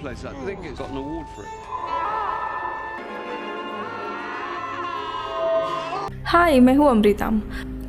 place. I think it's got an award for it. हाय, मैं हूँ Amrita.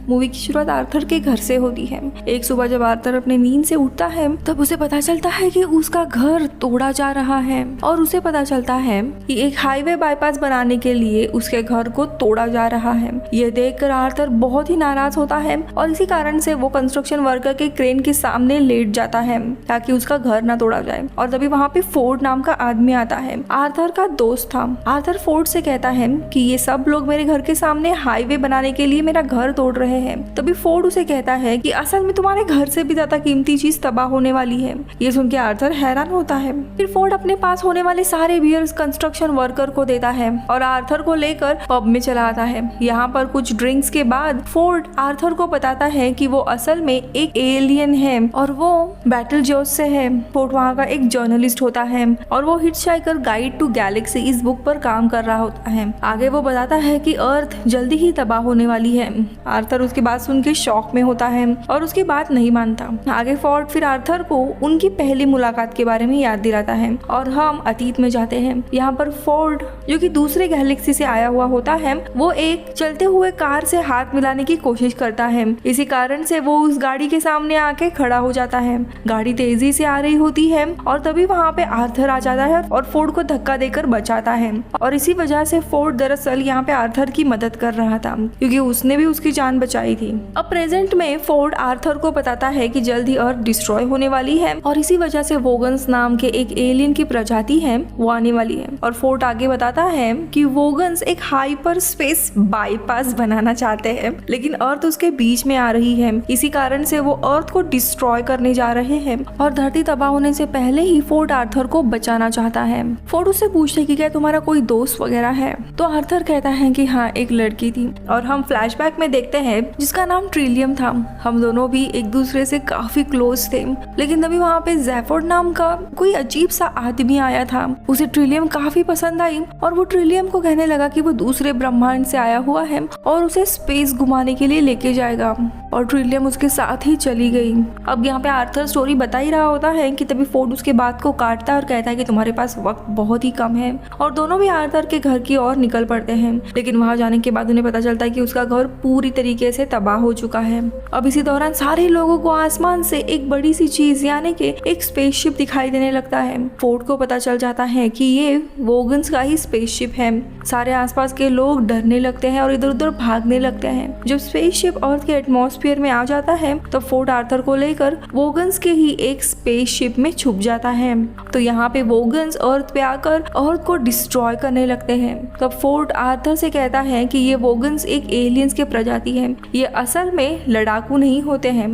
Movie की शुरुआत आर्थर के घर से होती है। एक सुबह जब आर्थर अपने नींद से उठता है तब उसे पता चलता है कि उसका घर तोड़ा जा रहा है और उसे पता चलता है कि एक हाईवे बाईपास बनाने के लिए उसके घर को तोड़ा जा रहा है। यह देखकर आर्थर बहुत ही नाराज होता है और इसी कारण से वो कंस्ट्रक्शन वर्कर के क्रेन के सामने लेट जाता है ताकि उसका घर ना तोड़ा जाए। और तभी वहाँ पे फोर्ड नाम का आदमी आता है, आर्थर का दोस्त था। आर्थर फोर्ड से कहता है कि ये सब लोग मेरे घर के सामने हाईवे बनाने के लिए मेरा घर तोड़ रहे हैं। तभी फोर्ड उसे कहता है कि असल में तुम्हारे घर से भी ज्यादा कीमती चीज तबाह होने वाली है। ये सुन के आर्थर हैरान होता है। फिर फोर्ड अपने पास होने वाले सारे बियर्स कंस्ट्रक्शन वर्कर को देता है और आर्थर को लेकर पब में चला आता है। यहाँ पर कुछ ड्रिंक्स के बाद फोर्ड आर्थर को बताता है कि वो असल में एक एलियन है और वो बैटल जोस से है। फोर्ड वहाँ का एक जर्नलिस्ट होता है और वो हिटचहाइकर गाइड टू गैलेक्सी इस बुक पर काम कर रहा होता है। आगे वो बताता है कि अर्थ जल्दी ही तबाह होने वाली है। आर्थर उसकी बात सुन के शॉक में होता है और उसकी बात नहीं मानता। आगे फोर्ड फिर आर्थर को उनकी पहली मुलाकात के बारे में याद दिलाता है और हम अतीत में जाते हैं। यहाँ पर फोर्ड जो कि दूसरे गैलेक्सी से आया हुआ होता है वो एक चलते हुए कार से हाथ मिलाने की कोशिश करता है। इसी कारण से वो उस गाड़ी के सामने आके खड़ा हो जाता है। गाड़ी तेजी से आ रही होती है और तभी वहाँ पे आर्थर आ जाता है और फोर्ड को धक्का देकर बचाता है। और इसी वजह से फोर्ड दरअसल यहाँ पे आर्थर की मदद कर रहा था क्योंकि उसने भी उसकी जान बचाई थी। अब प्रेजेंट में फोर्ड आर्थर को बताता है कि जल्द ही अर्थ डिस्ट्रॉय होने वाली है और इसी वजह से वोगन्स नाम के एक एलियन की प्रजाति है वो आने वाली है। और फोर्ड आगे बताता है कि वोगन्स एक हाइपर स्पेस बाईपास बनाना चाहते हैं लेकिन अर्थ उसके बीच में आ रही है। इसी कारण से वो अर्थ को डिस्ट्रॉय करने जा रहे हैं और धरती तबाह होने से पहले ही फोर्ड आर्थर को बचाना चाहता है। फोर्ड उससे पूछते कि क्या तुम्हारा कोई दोस्त वगैरह है? तो आर्थर कहता है कि हाँ, एक लड़की थी। और हम फ्लैशबैक में देखते हैं जिसका नाम ट्रिलियम था। हम दोनों भी एक दूसरे से काफी क्लोज थे लेकिन तभी वहाँ पे ज़ेफोर्ड नाम का कोई अजीब सा आदमी आया था। उसे ट्रिलियम काफी पसंद आई और वो ट्रिलियम को कहने लगा कि वो दूसरे ब्रह्मांड से आया हुआ है और उसे स्पेस घुमाने के लिए लेके जाएगा और ट्रिलियम उसके साथ ही चली गई। अब यहाँ पे आर्थर स्टोरी बता ही रहा होता है कि तभी फोर्ड उसके बात को काटता है और कहता है कि तुम्हारे पास वक्त बहुत ही कम है। और दोनों भी आर्थर के घर की ओर निकल पड़ते हैं लेकिन वहाँ जाने के बाद उन्हें पता चलता है कि उसका घर पूरी तरीके से तबाह हो चुका है। अब इसी दौरान सारे लोगों को आसमान से एक बड़ी सी चीज यानी कि एक स्पेसशिप दिखाई देने लगता है। फोर्ड को पता चल जाता है कि ये वोगन्स का ही स्पेसशिप है। सारे आसपास के लोग डरने लगते हैं और इधर उधर भागने लगते हैं। जब स्पेसशिप अर्थ के एटमॉस्फेयर में आ जाता है तो फोर्ड आर्थर को लेकर वोगन्स के ही एक स्पेसशिप में छुप जाता है। तो यहाँ पे वोगन्स अर्थ पे आकर अर्थ को डिस्ट्रॉय करने लगते हैं। तब फोर्ड आर्थर से कहता है कि ये वोगन्स एक एलियंस के प्रजाति है। ये असल में लड़ाकू नहीं होते हैं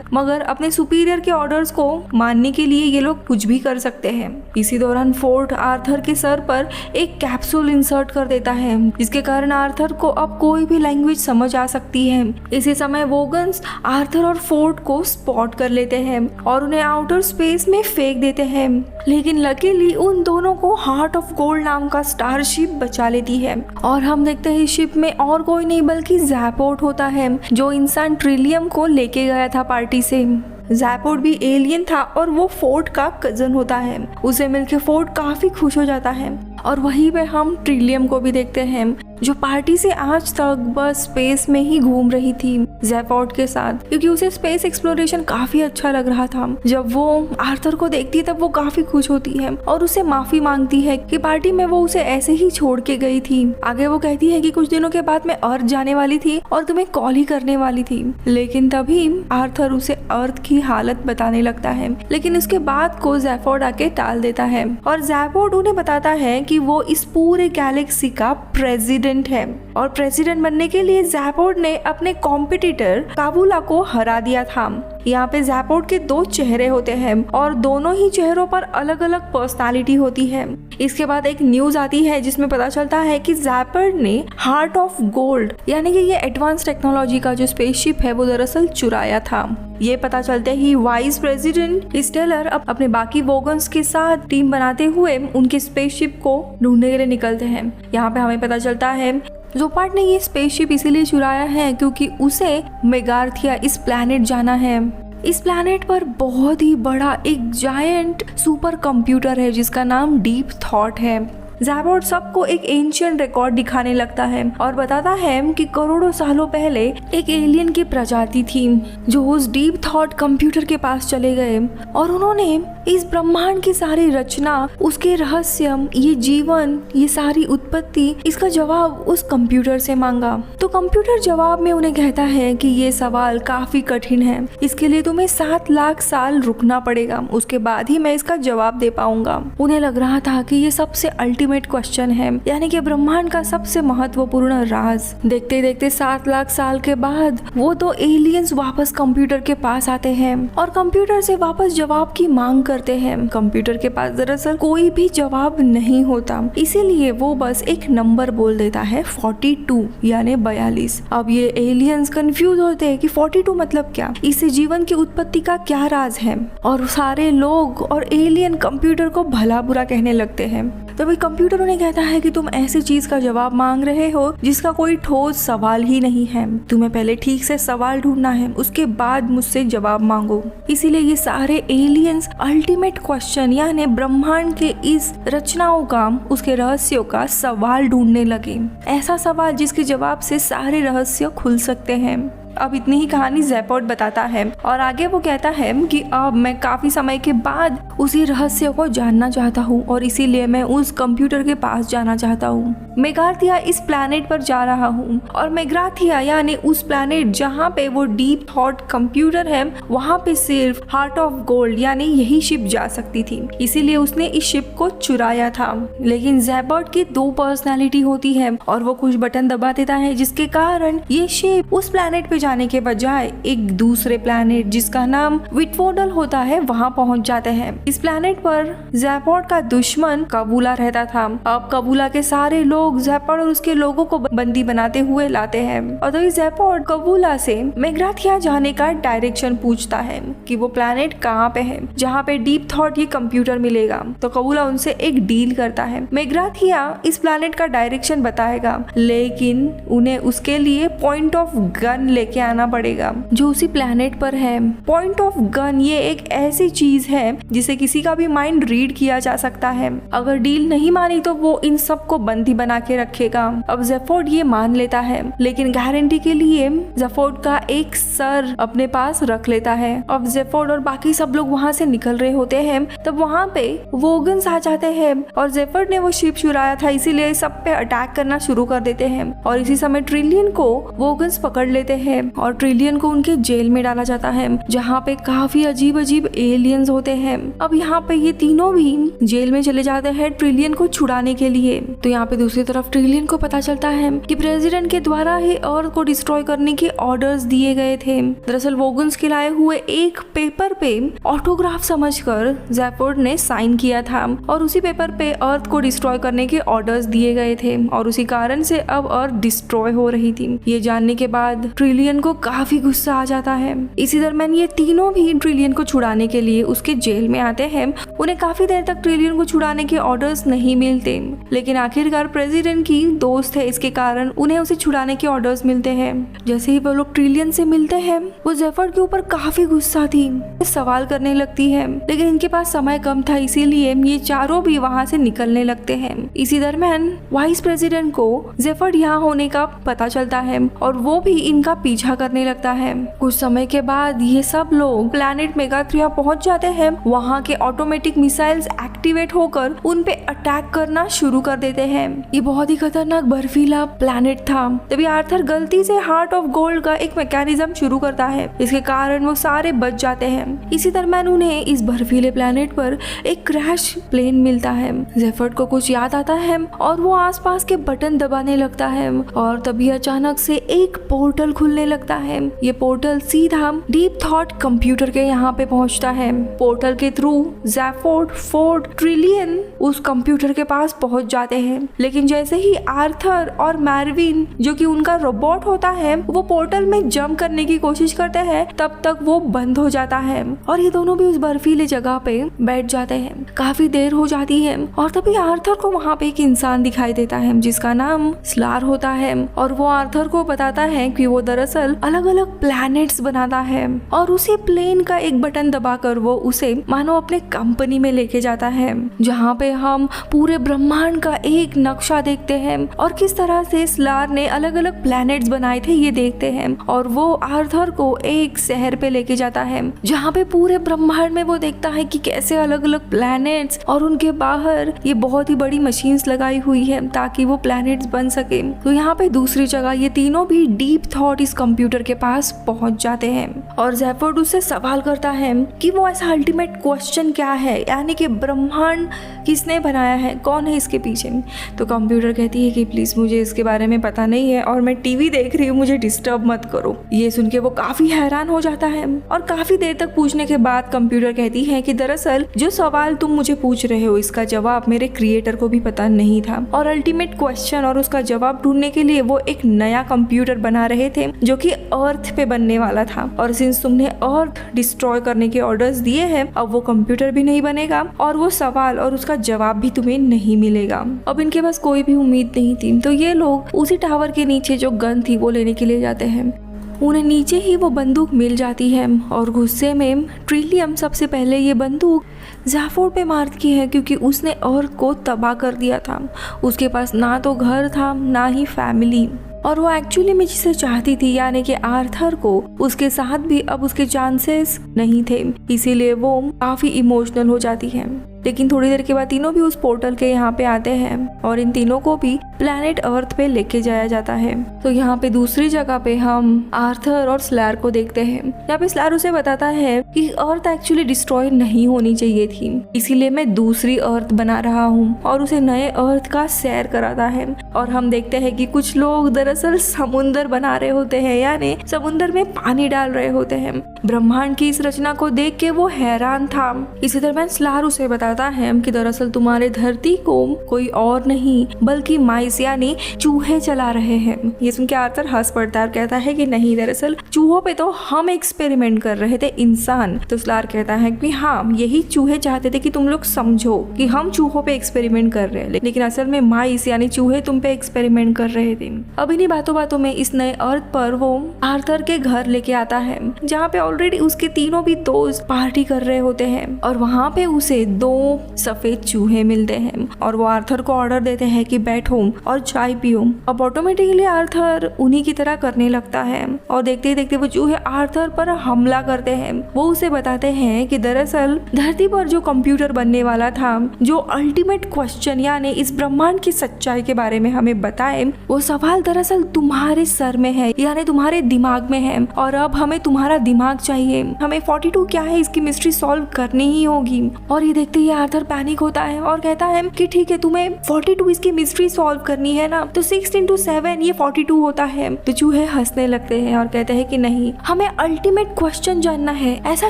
मगर अपने सुपीरियर के ऑर्डर्स को मानने के लिए ये लोग कुछ भी कर सकते हैं। इसी दौरान फोर्ड आर्थर के सर पर एक कैप्सूल इंसर्ट कर देता है जिसके कारण आर्थर को अब कोई भी लैंग्वेज समझ आ सकती है। इसी समय वोगन्स आर्थर और फोर्ड को स्पॉट कर लेते हैं और उन्हें आउटर स्पेस में फेंक देते हैं लेकिन लकीली उन दोनों को हार्ट ऑफ गोल्ड नाम का स्टारशिप बचा लेती है। और हम देखते हैं शिप में और कोई नहीं बल्कि ज़ेफोर्ड होता है जो इंसान ट्रिलियम को लेके गया था पार्टी से। ज़ेफोर्ड भी एलियन था और वो फोर्ड का कजन होता है। उसे मिलके फोर्ड काफी खुश हो जाता है और वहीं पे हम ट्रिलियम को भी देखते हैं जो पार्टी से आज तक बस स्पेस में ही घूम रही थी ज़ेफोर्ड के साथ क्योंकि उसे स्पेस एक्सप्लोरेशन काफी अच्छा लग रहा था। जब वो आर्थर को देखती है तब वो काफी खुश होती है और उसे माफी मांगती है कि पार्टी में वो उसे ऐसे ही छोड़ के गई थी। आगे वो कहती है कि कुछ दिनों के बाद मैं अर्थ जाने वाली थी और तुम्हें कॉल ही करने वाली थी लेकिन तभी आर्थर उसे अर्थ की हालत बताने लगता है लेकिन उसके बाद को ज़ेफोर्ड आके टाल देता है और ज़ेफोर्ड उन्हें बताता है कि वो इस पूरे गैलेक्सी का प्रेसिडेंट है और प्रेसिडेंट बनने के लिए ज़ेफोर्ड ने अपने कॉम्पिटिटर काबुला को हरा दिया था। यहाँ पे ज़ेफोर्ड के दो चेहरे होते हैं और दोनों ही चेहरों पर अलग अलग पर्सनालिटी होती है। इसके बाद एक न्यूज आती है जिसमें पता चलता है कि ज़ेफोर्ड ने हार्ट ऑफ गोल्ड यानी कि ये एडवांस टेक्नोलॉजी का जो स्पेसशिप है वो दरअसल चुराया था। ये पता चलते ही वाइस प्रेसिडेंट स्टेलर अपने बाकी वोगन्स के साथ टीम बनाते हुए उनके स्पेसशिप को ढूंढने के लिए निकलते हैं। यहाँ पे हमें पता चलता है जोपार्ट ने ये स्पेसशिप इसीलिए चुराया है क्योंकि उसे मेगार्थिया इस प्लैनेट जाना है। इस प्लैनेट पर बहुत ही बड़ा एक जायंट सुपर कंप्यूटर है जिसका नाम डीप थॉट है। ज़ेफोर्ड सबको एक एंशिएंट रिकॉर्ड दिखाने लगता है और बताता है कि करोड़ों सालों पहले एक एलियन की प्रजाति थी जो उस डीप थॉट कंप्यूटर के पास चले गए और उन्होंने इस ब्रह्मांड की सारी रचना, उसके रहस्य, ये जीवन, ये सारी उत्पत्ति, इसका जवाब उस कंप्यूटर से मांगा। तो कंप्यूटर जवाब में उन्हें कहता है कि ये सवाल काफी कठिन है, इसके लिए तुम्हें 7 लाख साल रुकना पड़ेगा, उसके बाद ही मैं इसका जवाब दे पाऊंगा। उन्हें लग रहा था कि ये सबसे अल्टीमेट क्वेश्चन है, यानी कि ब्रह्मांड का सबसे महत्वपूर्ण राज। देखते देखते 7 लाख साल के बाद वो 2 एलियंस वापस कंप्यूटर के पास आते हैं और कंप्यूटर से वापस जवाब की मांग करते हैं। कंप्यूटर के पास दरअसल कोई भी जवाब नहीं होता, इसीलिए वो बस एक नंबर बोल देता है 42 यानी 42। अब ये एलियंस कंफ्यूज होते हैं कि 42 मतलब क्या, इससे जीवन की उत्पत्ति का क्या राज है, और सारे लोग और एलियन कंप्यूटर को भला बुरा कहने लगते हैं। तभी कंप्यूटर उन्हें कहता है कि तुम ऐसी चीज का जवाब मांग रहे हो जिसका कोई ठोस सवाल ही नहीं है, तुम्हें पहले ठीक से सवाल ढूंढना है, उसके बाद मुझसे जवाब मांगो। इसीलिए ये सारे एलियंस अल्टीमेट क्वेश्चन यानी ब्रह्मांड के इस रचनाओं का, उसके रहस्यों का सवाल ढूंढने लगे, ऐसा सवाल जिसके जवाब से सारे रहस्य खुल सकते हैं। अब इतनी ही कहानी ज़ेफोर्ड बताता है और आगे वो कहता है कि अब मैं काफी समय के बाद उसी रहस्य को जानना चाहता हूँ और इसीलिए मैं उस कंप्यूटर के पास जाना चाहता हूँ। मेगार्थिया इस प्लैनेट पर जा रहा हूँ और मेगार्थिया यानी उस प्लैनेट जहाँ पे वो डीप थॉट कंप्यूटर है, वहाँ पे सिर्फ हार्ट ऑफ गोल्ड यानी यही शिप जा सकती थी, इसीलिए उसने इस शिप को चुराया था। लेकिन ज़ेफोर्ड की 2 पर्सनैलिटी होती है और वो कुछ बटन दबा देता है जिसके कारण ये शिप उस प्लैनेट पे जाने के बजाय एक दूसरे प्लैनेट जिसका नाम विटफोडल होता है वहां पहुंच जाते हैं। इस प्लैनेट पर ज़ेफोर्ड का दुश्मन कबूला रहता था। अब कबूला के सारे लोग ज़ेफोर्ड और उसके लोगों को बंदी बनाते हुए लाते हैं और तो ज़ेफोर्ड कबूला से मेगार्थिया जाने का डायरेक्शन पूछता है कि वो प्लैनेट कहाँ पे है जहाँ पे डीप थॉट ये कंप्यूटर मिलेगा। तो कबूला उनसे एक डील करता है, मेगार्थिया इस प्लैनेट का डायरेक्शन बताएगा लेकिन उन्हें उसके लिए पॉइंट ऑफ गन लेके आना पड़ेगा जो उसी प्लैनेट पर है। पॉइंट ऑफ गन ये एक ऐसी चीज है जिसे किसी का भी माइंड रीड किया जा सकता है। अगर डील नहीं मानी तो वो इन सबको बंदी बना के रखेगा। अब ज़ेफोर्ड ये मान लेता है लेकिन गारंटी के लिए ज़ेफोर्ड का एक सर अपने पास रख लेता है। अब ज़ेफोर्ड और बाकी सब लोग वहाँ से निकल रहे होते हैं तब वहाँ पे वोगन्स आ जाते हैं और ज़ेफोर्ड ने वो शिप चुराया था इसीलिए सब पे अटैक करना शुरू कर देते हैं और इसी समय ट्रिलियन को वोगन्स पकड़ लेते हैं और ट्रिलियन को उनके जेल में डाला जाता है जहाँ पे काफी अजीब अजीब एलियंस होते हैं। अब यहाँ पे ये तीनों भी जेल में चले जाते हैं ट्रिलियन को छुड़ाने के लिए। तो यहाँ पे दूसरी तरफ ट्रिलियन को पता चलता है कि प्रेसिडेंट के द्वारा ही अर्थ को डिस्ट्रॉय करने के ऑर्डर्स दिए गए थे। दरअसल वोगन्स के लाए हुए एक पेपर पे ऑटोग्राफ समझकर ज़ेफोर्ड ने साइन किया था और उसी पेपर पे अर्थ को डिस्ट्रॉय करने के ऑर्डर्स दिए गए थे और उसी कारण से अब अर्थ डिस्ट्रॉय हो रही थी। ये जानने के बाद ट्रिलियन को काफी गुस्सा आ जाता है। इसी दरम्यान ये तीनों भी ट्रिलियन को छुड़ाने के लिए उसके जेल में आते हैं। उन्हें काफी देर तक ट्रिलियन को छुड़ाने के ऑर्डर्स नहीं मिलते लेकिन आखिरकार प्रेसिडेंट की दोस्त है इसके कारण उन्हें उसे छुड़ाने के ऑर्डर्स मिलते हैं। जैसे ही वो लोग ट्रिलियन से मिलते हैं वो ज़ेफोर्ड के ऊपर काफी गुस्सा थी, सवाल करने लगती है लेकिन इनके पास समय कम था इसीलिए ये चारों भी वहाँ से निकलने लगते हैं। इसी दरम्यान वाइस प्रेसिडेंट को ज़ेफोर्ड यहाँ होने का पता चलता है और वो भी इनका पीछा करने लगता है। कुछ समय के बाद ये सब लोग प्लैनेट मेगार्थिया पहुंच जाते हैं। वहाँ के ऑटोमेटिक मिसाइल्स एक्टिवेट होकर उन पे अटैक करना शुरू कर देते हैं। ये बहुत ही खतरनाक बर्फीला प्लैनेट था। तभी आर्थर गलती से हार्ट ऑफ गोल्ड का एक मैकेनिज्म शुरू करता है, इसके कारण वो सारे बच जाते हैं। इसी दरम्यान उन्हें इस बर्फीले प्लैनेट पर एक क्रैश प्लेन मिलता है। ज़ेफोर्ड को कुछ याद आता है और वो आसपास के बटन दबाने लगता है और तभी अचानक से एक पोर्टल खुलने लगता है। ये पोर्टल सीधा डीप थॉट कंप्यूटर के यहाँ पे पहुँचता है। पोर्टल के थ्रू ज़ेफोर्ड, फोर्ड, ट्रिलियन उस कंप्यूटर के पास पहुँच जाते हैं लेकिन जैसे ही आर्थर और मैरविन जो कि उनका रोबोट होता है वो पोर्टल में जंप करने की कोशिश करते हैं तब तक वो बंद हो जाता है और ये दोनों भी उस बर्फीले जगह पे बैठ जाते हैं। काफी देर हो जाती है और तभी आर्थर को वहाँ पे एक इंसान दिखाई देता है जिसका नाम स्लार होता है और वो आर्थर को बताता है कि वो दरअसल दरअसल अलग अलग प्लैनेट्स बनाता है और उसी प्लेन का एक बटन दबाकर वो उसे मानो अपने कंपनी में लेके जाता है, जहाँ पे हम पूरे ब्रह्मांड का एक नक्शा देखते हैं और किस तरह से स्लार ने अलग अलग प्लैनेट्स बनाए थे ये देखते हैं। और वो आर्थर को एक शहर पे लेके जाता है जहाँ पे पूरे ब्रह्मांड में वो देखता है कि कैसे अलग अलग प्लैनेट्स और उनके बाहर ये बहुत ही बड़ी मशीन्स लगाई हुई है ताकि वो प्लैनेट्स बन सके। तो यहाँ पे दूसरी जगह ये तीनों भी डीप थॉट इस कंप्यूटर के पास पहुंच जाते हैं और ज़ेफर्ड उससे सवाल करता है कि वो ऐसा अल्टीमेट क्वेश्चन क्या है, यानी कि ब्रह्मांड किसने बनाया है, कौन है इसके पीछे। तो कंप्यूटर कहती है कि प्लीज मुझे इसके बारे में पता नहीं है और मैं टीवी देख रही हूँ, मुझे डिस्टर्ब मत करो। ये सुन के वो काफी हैरान हो जाता है और काफी देर तक पूछने के बाद कंप्यूटर कहती है कि दरअसल जो सवाल तुम मुझे पूछ रहे हो इसका जवाब मेरे क्रिएटर को भी पता नहीं था और अल्टीमेट क्वेश्चन और उसका जवाब ढूंढने के लिए वो एक नया कंप्यूटर बना रहे थे जो कि अर्थ पे बनने वाला था। और सिंस तुमने अर्थ डिस्ट्रॉय करने के ऑर्डर्स दिए हैं, अब वो कंप्यूटर भी नहीं बनेगा और वो सवाल और उसका जवाब भी तुम्हें नहीं मिलेगा। अब इनके पास कोई भी उम्मीद नहीं थी, तो ये लोग उसी टावर के नीचे जो गन थी वो लेने के लिए जाते हैं। उन्हें नीचे ही वो बंदूक मिल जाती है और गुस्से में ट्रिलियम सबसे पहले ये बंदूक ज़ेफर्ड पे मारती है क्योंकि उसने अर्थ को तबाह कर दिया था। उसके पास ना तो घर था ना ही फैमिली और वो एक्चुअली में जिसे चाहती थी यानी कि आर्थर को, उसके साथ भी अब उसके चांसेस नहीं थे, इसीलिए वो काफी इमोशनल हो जाती है। लेकिन थोड़ी देर के बाद तीनों भी उस पोर्टल के यहाँ पे आते हैं और इन तीनों को भी प्लैनेट अर्थ पे लेके जाया जाता है। तो यहाँ पे दूसरी जगह पे हम आर्थर और स्लार को देखते हैं। यहाँ पे स्लार उसे बताता है कि अर्थ एक्चुअली डिस्ट्रॉय नहीं होनी चाहिए थी, इसीलिए मैं दूसरी अर्थ बना रहा हूँ और उसे नए अर्थ का सैर कराता है। और हम देखते हैं कि कुछ लोग दरअसल समुंदर बना रहे होते हैं, यानी समुंदर में पानी डाल रहे होते हैं। ब्रह्मांड की इस रचना को देख के वो हैरान था। इसी दरम्यान स्लार उसे बताता है कि दरअसल तुम्हारे धरती को कोई और नहीं बल्कि माइस यानी चूहे चला रहे हैं। ये सुन के आर्थर हंस पड़ता है और कहता है कि नहीं, दरअसल चूहों पे तो हम एक्सपेरिमेंट कर रहे थे, इंसान। तो स्लार कहता है कि हाँ, यही चूहे चाहते थे कि तुम लोग समझो कि हम चूहों पे एक्सपेरिमेंट कर रहे हैं, लेकिन असल में माइस यानी चूहे तुम पे एक्सपेरिमेंट कर रहे थे। अब इन्हीं बातों बातों में इस नए अर्थ पर वो आर्थर के घर लेके आता है जहाँ पे ऑलरेडी उसके तीनों भी दोस्त पार्टी कर रहे होते हैं और वहाँ पे उसे 2 सफेद चूहे मिलते हैं और वो आर्थर को ऑर्डर देते हैं कि बैठो और चाय पियो। अब ऑटोमेटिकली आर्थर उन्हीं की तरह करने लगता है और देखते ही देखते वो चूहे आर्थर पर हमला करते हैं। वो उसे बताते हैं कि दरअसल धरती पर जो कंप्यूटर बनने वाला था, जो अल्टीमेट क्वेश्चन यानी इस ब्रह्मांड की सच्चाई के बारे में हमें बताए, वो सवाल दरअसल तुम्हारे सर में है, यानी तुम्हारे दिमाग में है और अब हमें तुम्हारा दिमाग चाहिए। हमें 42 क्या है इसकी मिस्ट्री सॉल्व करनी ही होगी। और ये देखते ही आर्थर पैनिक होता है और कहता है कि ठीक है, तुम्हें 42 इसकी मिस्ट्री सॉल्व करनी है ना, तो 6 × 7 ये 42 होता है। तो चूहे हंसने लगते हैं और कहते हैं कि नहीं, हमें अल्टीमेट क्वेश्चन जानना है, ऐसा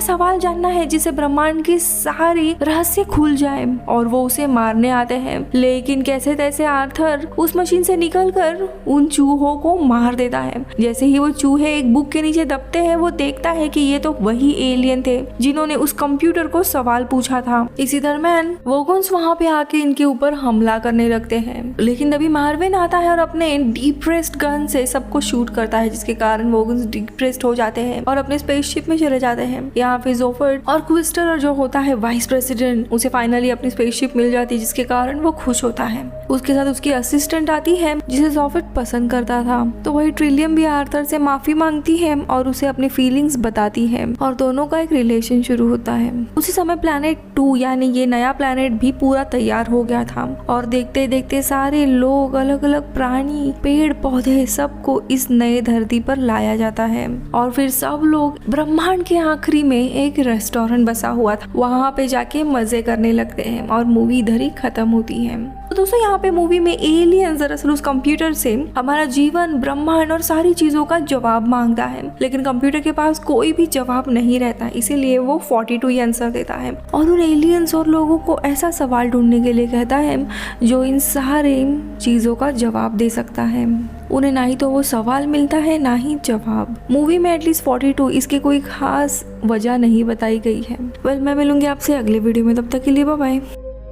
सवाल जानना है जिससे ब्रह्मांड की सारी रहस्य खुल जाए। और वो उसे मारने आते हैं, लेकिन कैसे तैसे आर्थर उस मशीन से निकलकर उन चूहों को मार देता है। जैसे ही वो चूहे एक बुक के नीचे दबते हैं, वो देखता है कि ये तो वही एलियन थे जिन्होंने उस कंप्यूटर को सवाल पूछा था। इसी दरम्यान वोगन्स वहाँ पे आके इनके ऊपर हमला करने लगते हैं, लेकिन तभी मार्विन आता है और अपने डीप्रेस्ड गन से सबको शूट करता है, जिसके कारण वोगन्स डिप्रेस्ड हो जाते हैं और अपने स्पेसशिप में चले जाते हैं। यहाँ पे ज़ेफर्ड और क्विस्टर जो होता है वाइस प्रेसिडेंट, उसे फाइनली अपनी स्पेसशिप मिल जाती है, जिसके कारण वो खुश होता है। उसके साथ उसकी असिस्टेंट आती है जिसे ज़ेफर्ड पसंद करता था। तो वही ट्रिलियम भी आर्थर से माफी मांगती है और उसे अपनी फीलिंग्स बताती है और दोनों का एक रिलेशन शुरू होता है। उसी समय प्लैनेट 2 यानी ये नया प्लैनेट भी पूरा तैयार हो गया था और देखते देखते सारे लोग, अलग अलग प्राणी, पेड़ पौधे, सबको इस नए धरती पर लाया जाता है। और फिर सब लोग ब्रह्मांड के आखिरी में एक रेस्टोरेंट बसा हुआ था, वहाँ पे जाके मजे करने लगते हैं और मूवी इधर ही खत्म होती है। तो दोस्तों, यहाँ पे मूवी में एलियंस दरअसल उस कंप्यूटर से हमारा जीवन, ब्रह्मांड और सारी चीजों का जवाब मांगता है, लेकिन कंप्यूटर के पास कोई भी जवाब नहीं रहता, इसीलिए वो 42 ही आंसर देता है और उन एलियंस और लोगों को ऐसा सवाल ढूंढने के लिए कहता है जो इन सारे चीजों का जवाब दे सकता है। उन्हें ना ही तो वो सवाल मिलता है ना ही जवाब। मूवी में एटलीस्ट 42 इसकी कोई खास वजह नहीं बताई गई है। मैं मिलूंगी आपसे अगले वीडियो में, तब तक के लिए बाय बाय।